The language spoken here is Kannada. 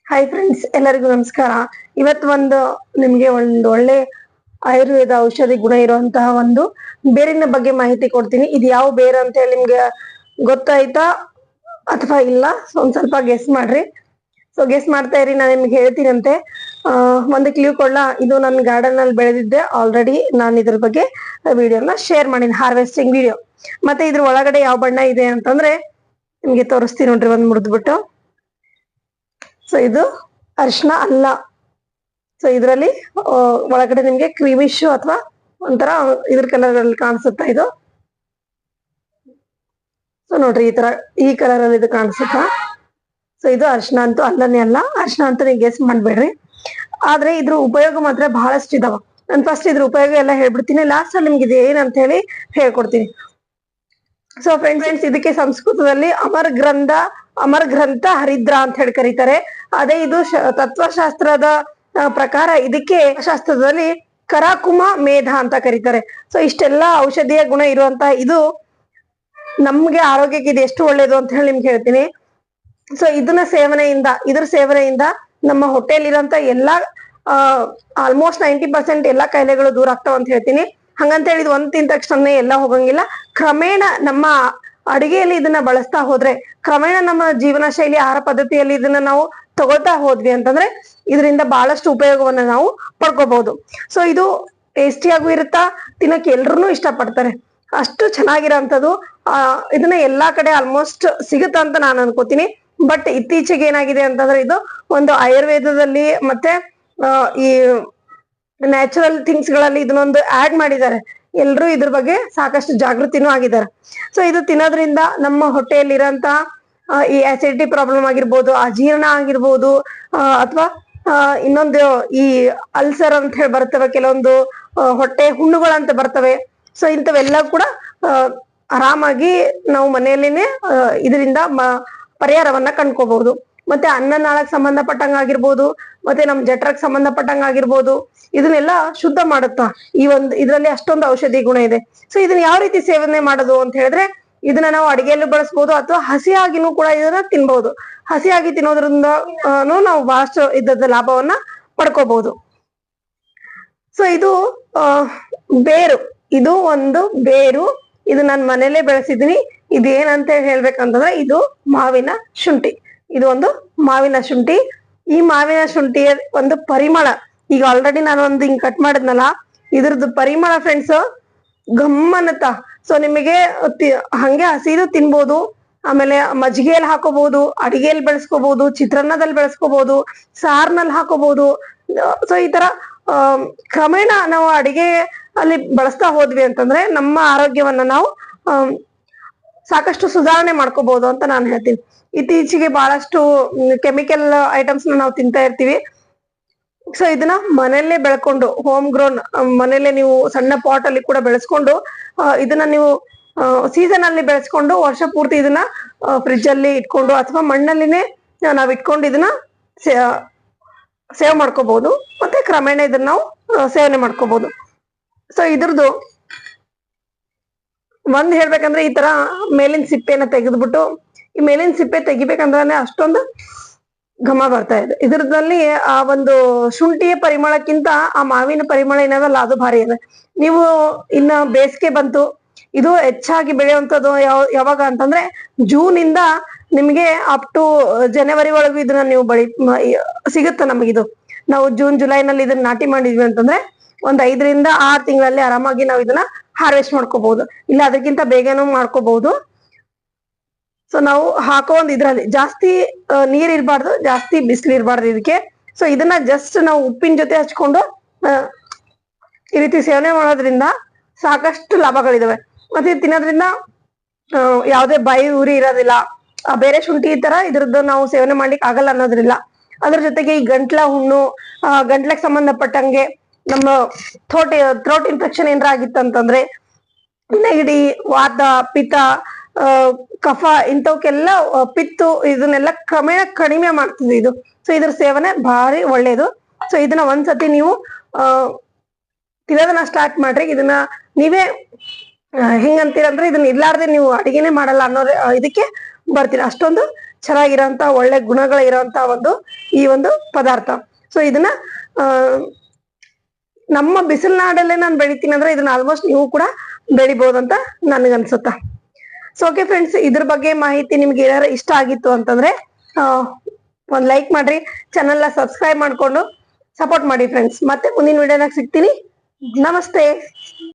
ಹಾಯ್ ಫ್ರೆಂಡ್ಸ್, ಎಲ್ಲರಿಗೂ ನಮಸ್ಕಾರ. ಇವತ್ತು ನಿಮ್ಗೆ ಒಂದು ಒಳ್ಳೆ ಆಯುರ್ವೇದ ಔಷಧಿ ಗುಣ ಇರುವಂತಹ ಒಂದು ಬೇರಿನ ಬಗ್ಗೆ ಮಾಹಿತಿ ಕೊಡ್ತೀನಿ. ಇದು ಯಾವ ಬೇರು ಅಂತ ಹೇಳಿ ನಿಮ್ಗೆ ಗೊತ್ತಾಯ್ತಾ ಅಥವಾ ಇಲ್ಲ? ಒಂದ್ ಸ್ವಲ್ಪ ಗೆಸ್ ಮಾಡ್ರಿ. ಗೆಸ್ ಮಾಡ್ತಾ ಇರಿ, ನಾನು ನಿಮ್ಗೆ ಹೇಳ್ತೀನಂತೆ. ಒಂದು ಕ್ಲೂ ಕೊಡ್ಲಾ? ಇದು ನನ್ನ ಗಾರ್ಡನ್ ಅಲ್ಲಿ ಬೆಳೆದಿದ್ದೆ. ಆಲ್ರೆಡಿ ನಾನು ಇದ್ರ ಬಗ್ಗೆ ವಿಡಿಯೋನ ಶೇರ್ ಮಾಡೀನಿ, ಹಾರ್ವೆಸ್ಟಿಂಗ್ ವಿಡಿಯೋ. ಮತ್ತೆ ಇದ್ರ ಒಳಗಡೆ ಯಾವ ಬಣ್ಣ ಇದೆ ಅಂತಂದ್ರೆ ನಿಮ್ಗೆ ತೋರಿಸ್ತೀನಿ ನೋಡ್ರಿ, ಒಂದ್ ಮುರಿದ್ಬಿಟ್ಟು. ಇದು ಅರಿಶಿನ ಅಲ್ಲ. ಇದರಲ್ಲಿ ಒಳಗಡೆ ನಿಮ್ಗೆ ಕ್ರೀಮಿಶ್ ಅಥವಾ ಒಂಥರ ಇದ್ರ ಕಲರ್ ಅಲ್ಲಿ ಕಾಣಿಸುತ್ತಾ ಇದು. ನೋಡ್ರಿ, ಈ ಕಲರ್ ಅಲ್ಲಿ ಇದು ಕಾಣಿಸುತ್ತಾ. ಇದು ಅರಿಶಿನ ಅಂತೂ ಅಲ್ಲನೇ ಅಲ್ಲ. ಅರಿಶಿನ ಅಂತ ನೀವು ಗೆಸ್ ಮಾಡ್ಬೇಡ್ರಿ. ಆದ್ರೆ ಇದ್ರ ಉಪಯೋಗ ಮಾತ್ರ ಬಹಳಷ್ಟು ಇದಾವ. ನಾನು ಫಸ್ಟ್ ಇದ್ರ ಉಪಯೋಗ ಎಲ್ಲ ಹೇಳ್ಬಿಡ್ತೀನಿ, ಲಾಸ್ಟ್ ಅಲ್ಲಿ ನಿಮ್ಗೆ ಇದು ಏನಂತ ಹೇಳಿ ಹೇಳ್ಕೊಡ್ತೀನಿ. ಫ್ರೆಂಡ್ಸ್, ಇದಕ್ಕೆ ಸಂಸ್ಕೃತದಲ್ಲಿ ಅಮರ್ ಗ್ರಂಥ ಹರಿದ್ರ ಅಂತ ಹೇಳಿ ಕರೀತಾರೆ. ಅದೇ ಇದು ತತ್ವಶಾಸ್ತ್ರದ ಪ್ರಕಾರ ಇದಕ್ಕೆ ಶಾಸ್ತ್ರದಲ್ಲಿ ಕರಾಕುಮ ಮೇಧ ಅಂತ ಕರೀತಾರೆ. ಇಷ್ಟೆಲ್ಲ ಔಷಧೀಯ ಗುಣ ಇರುವಂತ ಇದು ನಮ್ಗೆ ಆರೋಗ್ಯಕ್ಕೆ ಇದು ಎಷ್ಟು ಒಳ್ಳೇದು ಅಂತ ಹೇಳಿ ನಿಮ್ಗೆ ಹೇಳ್ತೀನಿ. ಇದ್ರ ಸೇವನೆಯಿಂದ ನಮ್ಮ ಹೊಟ್ಟೆಯಲ್ಲಿರುವಂತ ಎಲ್ಲಾ ಆಲ್ಮೋಸ್ಟ್ 90% ಎಲ್ಲಾ ಕಾಯಿಲೆಗಳು ದೂರ ಆಗ್ತಾವ ಅಂತ ಹೇಳ್ತೀನಿ. ಹಂಗಂತ ಹೇಳಿದ್ ಒಂದ್ ತಿಂದ ತಕ್ಷಣ ಎಲ್ಲ ಹೋಗಂಗಿಲ್ಲ. ಕ್ರಮೇಣ ನಮ್ಮ ಅಡಿಗೆಯಲ್ಲಿ ಇದನ್ನ ಬಳಸ್ತಾ ಹೋದ್ರೆ, ಕ್ರಮೇಣ ನಮ್ಮ ಜೀವನ ಶೈಲಿ ಆಹಾರ ಪದ್ಧತಿಯಲ್ಲಿ ಇದನ್ನ ನಾವು ತಗೊಳ್ತಾ ಹೋದ್ವಿ ಅಂತಂದ್ರೆ ಇದರಿಂದ ಬಹಳಷ್ಟು ಉಪಯೋಗವನ್ನ ನಾವು ಪಡ್ಕೋಬಹುದು. ಇದು ಟೇಸ್ಟಿಯಾಗೂ ಇರುತ್ತಾ, ತಿನ್ನಕ್ಕೆ ಎಲ್ರು ಇಷ್ಟಪಡ್ತಾರೆ, ಅಷ್ಟು ಚೆನ್ನಾಗಿರೋಂಥದ್ದು. ಇದನ್ನ ಎಲ್ಲಾ ಕಡೆ ಆಲ್ಮೋಸ್ಟ್ ಸಿಗುತ್ತ ಅಂತ ನಾನು ಅನ್ಕೋತೀನಿ. ಬಟ್ ಇತ್ತೀಚೆಗೆ ಏನಾಗಿದೆ ಅಂತಂದ್ರೆ ಇದು ಒಂದು ಆಯುರ್ವೇದದಲ್ಲಿ ಮತ್ತೆ ಈ ನ್ಯಾಚುರಲ್ ಥಿಂಗ್ಸ್ ಗಳಲ್ಲಿ ಇದನ್ನೊಂದು ಆಡ್ ಮಾಡಿದ್ದಾರೆ. ಎಲ್ರು ಇದ್ರ ಬಗ್ಗೆ ಸಾಕಷ್ಟು ಜಾಗೃತಿನೂ ಆಗಿದ್ದಾರೆ. ಇದು ತಿನ್ನೋದ್ರಿಂದ ನಮ್ಮ ಹೊಟ್ಟೆಯಲ್ಲಿರೋಂತ ಈ ಆಸಿಡಿಟಿ ಪ್ರಾಬ್ಲಮ್ ಆಗಿರ್ಬೋದು, ಅಜೀರ್ಣ ಆಗಿರ್ಬೋದು, ಅಥವಾ ಇನ್ನೊಂದು ಈ ಅಲ್ಸರ್ ಅಂತ ಹೇಳಿ ಬರ್ತವೆ, ಕೆಲವೊಂದು ಹೊಟ್ಟೆ ಹುಣ್ಣುಗಳಂತ ಬರ್ತವೆ. ಇಂಥವೆಲ್ಲ ಕೂಡ ಆರಾಮಾಗಿ ನಾವು ಮನೆಯಲ್ಲಿನೇ ಇದರಿಂದ ಪರಿಹಾರವನ್ನ ಕಂಡ್ಕೋಬಹುದು. ಮತ್ತೆ ಅನ್ನನಾಳಕ್ ಸಂಬಂಧಪಟ್ಟಂಗ ಆಗಿರ್ಬೋದು, ಮತ್ತೆ ನಮ್ ಜಠರಕ್ಕೆ ಸಂಬಂಧಪಟ್ಟಂಗ ಆಗಿರ್ಬೋದು, ಇದನ್ನೆಲ್ಲ ಶುದ್ಧ ಮಾಡುತ್ತಾ ಇದ್ರಲ್ಲಿ ಅಷ್ಟೊಂದು ಔಷಧಿ ಗುಣ ಇದೆ. ಇದನ್ನ ಯಾವ ರೀತಿ ಸೇವನೆ ಮಾಡೋದು ಅಂತ ಹೇಳಿದ್ರೆ, ಇದನ್ನ ನಾವು ಅಡಿಗೆಯಲ್ಲೂ ಬಳಸ್ಬೋದು ಅಥವಾ ಹಸಿಯಾಗಿನೂ ಕೂಡ ಇದನ್ನ ತಿನ್ಬಹುದು. ಹಸಿಯಾಗಿ ತಿನ್ನೋದ್ರಿಂದ ನಾವು ಬಹಳಷ್ಟು ಇದ್ದದ ಲಾಭವನ್ನ ಪಡ್ಕೋಬಹುದು. ಇದು ಬೇರು, ಇದು ಒಂದು ಬೇರು. ಇದು ನಾನು ಮನೇಲೆ ಬೆಳೆಸಿದೀನಿ. ಇದೇನಂತ ಹೇಳ್ಬೇಕಂತಂದ್ರೆ ಇದು ಮಾವಿನ ಶುಂಠಿ. ಇದು ಒಂದು ಮಾವಿನ ಶುಂಠಿ. ಈ ಮಾವಿನ ಶುಂಠಿಯ ಒಂದು ಪರಿಮಳ, ಈಗ ಆಲ್ರೆಡಿ ನಾನು ಒಂದು ಹಿಂಗ್ ಕಟ್ ಮಾಡಿದ್ನಲ್ಲ, ಇದ್ರದ್ದು ಪರಿಮಳ ಫ್ರೆಂಡ್ಸ್ ಗಮ್ಮನತ. ನಿಮಗೆ ಹಂಗೆ ಹಸಿದು ತಿನ್ಬೋದು, ಆಮೇಲೆ ಮಜ್ಜಿಗೆಯಲ್ಲಿ ಹಾಕೋಬಹುದು, ಅಡಿಗೆಯಲ್ಲಿ ಬೆಳೆಸ್ಕೋಬಹುದು, ಚಿತ್ರಾನ್ನದಲ್ಲಿ ಬೆಳೆಸ್ಕೋಬಹುದು, ಸಾರ್ನಲ್ಲಿ ಹಾಕೋಬಹುದು. ಈ ತರ ಕ್ರಮೇಣ ನಾವು ಅಡಿಗೆ ಅಲ್ಲಿ ಬಳಸ್ತಾ ಹೋದ್ವಿ ಅಂತಂದ್ರೆ ನಮ್ಮ ಆರೋಗ್ಯವನ್ನ ನಾವು ಸಾಕಷ್ಟು ಸುಧಾರಣೆ ಮಾಡ್ಕೋಬಹುದು ಅಂತ ನಾನು ಹೇಳ್ತೀನಿ. ಇತ್ತೀಚೆಗೆ ಬಹಳಷ್ಟು ಕೆಮಿಕಲ್ ಐಟಮ್ಸ್ ನಾವು ತಿಂತಾ ಇರ್ತೀವಿ. ಇದನ್ನ ಮನೆಯಲ್ಲೇ ಬೆಳ್ಕೊಂಡು, ಹೋಮ್ ಗ್ರೋನ್, ಮನೆಯಲ್ಲೇ ನೀವು ಸಣ್ಣ ಪಾಟ್ ಅಲ್ಲಿ ಕೂಡ ಬೆಳೆಸ್ಕೊಂಡು ಇದನ್ನ ನೀವು ಸೀಸನ್ ಅಲ್ಲಿ ಬೆಳೆಸ್ಕೊಂಡು ವರ್ಷ ಪೂರ್ತಿ ಇದನ್ನ ಫ್ರಿಡ್ಜ್ ಅಲ್ಲಿ ಇಟ್ಕೊಂಡು ಅಥವಾ ಮಣ್ಣಲ್ಲಿನೇ ನಾವ್ ಇಟ್ಕೊಂಡು ಇದನ್ನ ಸೇವ್ ಮಾಡ್ಕೋಬಹುದು. ಮತ್ತೆ ಕ್ರಮೇಣ ಇದನ್ನ ನಾವು ಸೇವನೆ ಮಾಡ್ಕೋಬಹುದು. ಇದ್ರದ್ದು ಒಂದ್ ಹೇಳ್ಬೇಕಂದ್ರೆ, ಈ ತರ ಮೇಲಿನ ಸಿಪ್ಪೆನ ತೆಗೆದ್ಬಿಟ್ಟು, ಈ ಮೇಲಿನ ಸಿಪ್ಪೆ ತೆಗಿಬೇಕಂದ್ರೆ ಅಷ್ಟೊಂದು ಘಮ ಬರ್ತಾ ಇದೆ. ಇದ್ರದಲ್ಲಿ ಆ ಒಂದು ಶುಂಠಿಯ ಪರಿಮಳಕ್ಕಿಂತ ಆ ಮಾವಿನ ಪರಿಮಳ ಏನದಲ್ಲ, ಅದು ಭಾರಿ ಇದೆ. ನೀವು ಇನ್ನ ಬೇಸಿಗೆ ಬಂತು, ಇದು ಹೆಚ್ಚಾಗಿ ಬೆಳೆಯುವಂಥದ್ದು ಯಾವಾಗ ಅಂತಂದ್ರೆ ಜೂನ್ ಇಂದ ನಿಮ್ಗೆ ಅಪ್ ಟು ಜನವರಿ ಒಳಗೂ ಇದನ್ನ ನೀವು ಸಿಗುತ್ತೆ ನಮಗಿದು. ನಾವು ಜೂನ್ ಜುಲೈನಲ್ಲಿ ಇದನ್ನ ನಾಟಿ ಮಾಡಿದ್ವಿ ಅಂತಂದ್ರೆ ಒಂದ್ 5 ರಿಂದ 6 ತಿಂಗಳಲ್ಲಿ ಆರಾಮಾಗಿ ನಾವು ಇದನ್ನ ಹಾರ್ವೆಸ್ಟ್ ಮಾಡ್ಕೋಬಹುದು. ಇಲ್ಲ ಅದಕ್ಕಿಂತ ಬೇಗನೂ ಮಾಡ್ಕೋಬಹುದು. ನಾವು ಹಾಕೋ ಇದ್ರಲ್ಲಿ ಜಾಸ್ತಿ ನೀರ್ ಇರಬಾರ್ದು, ಜಾಸ್ತಿ ಬಿಸಿಲು ಇರಬಾರ್ದು ಇದಕ್ಕೆ. ಇದನ್ನ ಜಸ್ಟ್ ನಾವು ಉಪ್ಪಿನ ಜೊತೆ ಹಚ್ಕೊಂಡು ಈ ರೀತಿ ಸೇವನೆ ಮಾಡೋದ್ರಿಂದ ಸಾಕಷ್ಟು ಲಾಭಗಳಿದಾವೆ. ಮತ್ತೆ ತಿನ್ನೋದ್ರಿಂದ ಯಾವುದೇ ಬಾಯಿ ಉರಿ ಇರೋದಿಲ್ಲ. ಬೇರೆ ಶುಂಠಿ ತರ ಇದ್ರದ್ದು ನಾವು ಸೇವನೆ ಮಾಡ್ಲಿಕ್ಕೆ ಆಗಲ್ಲ ಅನ್ನೋದ್ರಿಲ್ಲ. ಅದ್ರ ಜೊತೆಗೆ ಈ ಗಂಟ್ಲ ಹುಣ್ಣು, ಗಂಟ್ಲಕ್ಕೆ ಸಂಬಂಧಪಟ್ಟಂಗೆ ನಮ್ಮ ಥ್ರೋಟ್ ಇನ್ಫೆಕ್ಷನ್ ಏನಾರ ಆಗಿತ್ತಂತಂದ್ರೆ, ನೆಗಡಿ, ವಾತ, ಪಿತ್ತ, ಕಫ, ಇಂಥವಕ್ಕೆಲ್ಲ ಪಿತ್ತು, ಇದನ್ನೆಲ್ಲ ಕ್ರಮೇಣ ಕಡಿಮೆ ಮಾಡ್ತದೆ ಇದು. ಇದ್ರ ಸೇವನೆ ಭಾರಿ ಒಳ್ಳೇದು. ಇದನ್ನ ಒಂದ್ಸತಿ ನೀವು ತಿನ್ನೋದನ್ನ ಸ್ಟಾರ್ಟ್ ಮಾಡ್ರಿ. ಇದನ್ನ ನೀವೇ ಹೆಂಗಂತೀರಂದ್ರೆ ಇದನ್ನ ಇರ್ಲಾರ್ದೆ ನೀವು ಅಡಿಗೆನೆ ಮಾಡಲ್ಲ ಅನ್ನೋ ಇದಕ್ಕೆ ಬರ್ತೀರ. ಅಷ್ಟೊಂದು ಚೆನ್ನಾಗಿರೋಂತ ಒಳ್ಳೆ ಗುಣಗಳಿರೋಂತ ಈ ಒಂದು ಪದಾರ್ಥ. ಸೊ ಇದನ್ನ ನಮ್ಮ ಬಿಸಿಲ್ನಾಡಲ್ಲೇ ನಾನು ಬೆಳಿತೀನಿ ಅಂದ್ರೆ ಇದನ್ನ ಆಲ್ಮೋಸ್ಟ್ ನೀವು ಕೂಡ ಬೆಳಿಬಹುದಂತ ನನ್ಗನ್ಸುತ್ತ. ಸೊ ಓಕೆ ಫ್ರೆಂಡ್ಸ್, ಇದ್ರ ಬಗ್ಗೆ ಮಾಹಿತಿ ನಿಮ್ಗೆ ಏನಾರ ಇಷ್ಟ ಆಗಿತ್ತು ಅಂತಂದ್ರೆ ಒಂದ್ ಲೈಕ್ ಮಾಡ್ರಿ, ಚಾನೆಲ್ ನ ಸಬ್ಸ್ಕ್ರೈಬ್ ಮಾಡ್ಕೊಂಡು ಸಪೋರ್ಟ್ ಮಾಡಿ ಫ್ರೆಂಡ್ಸ್. ಮತ್ತೆ ಮುಂದಿನ ವಿಡಿಯೋನಾಗ ಸಿಗ್ತೀನಿ. ನಮಸ್ತೆ.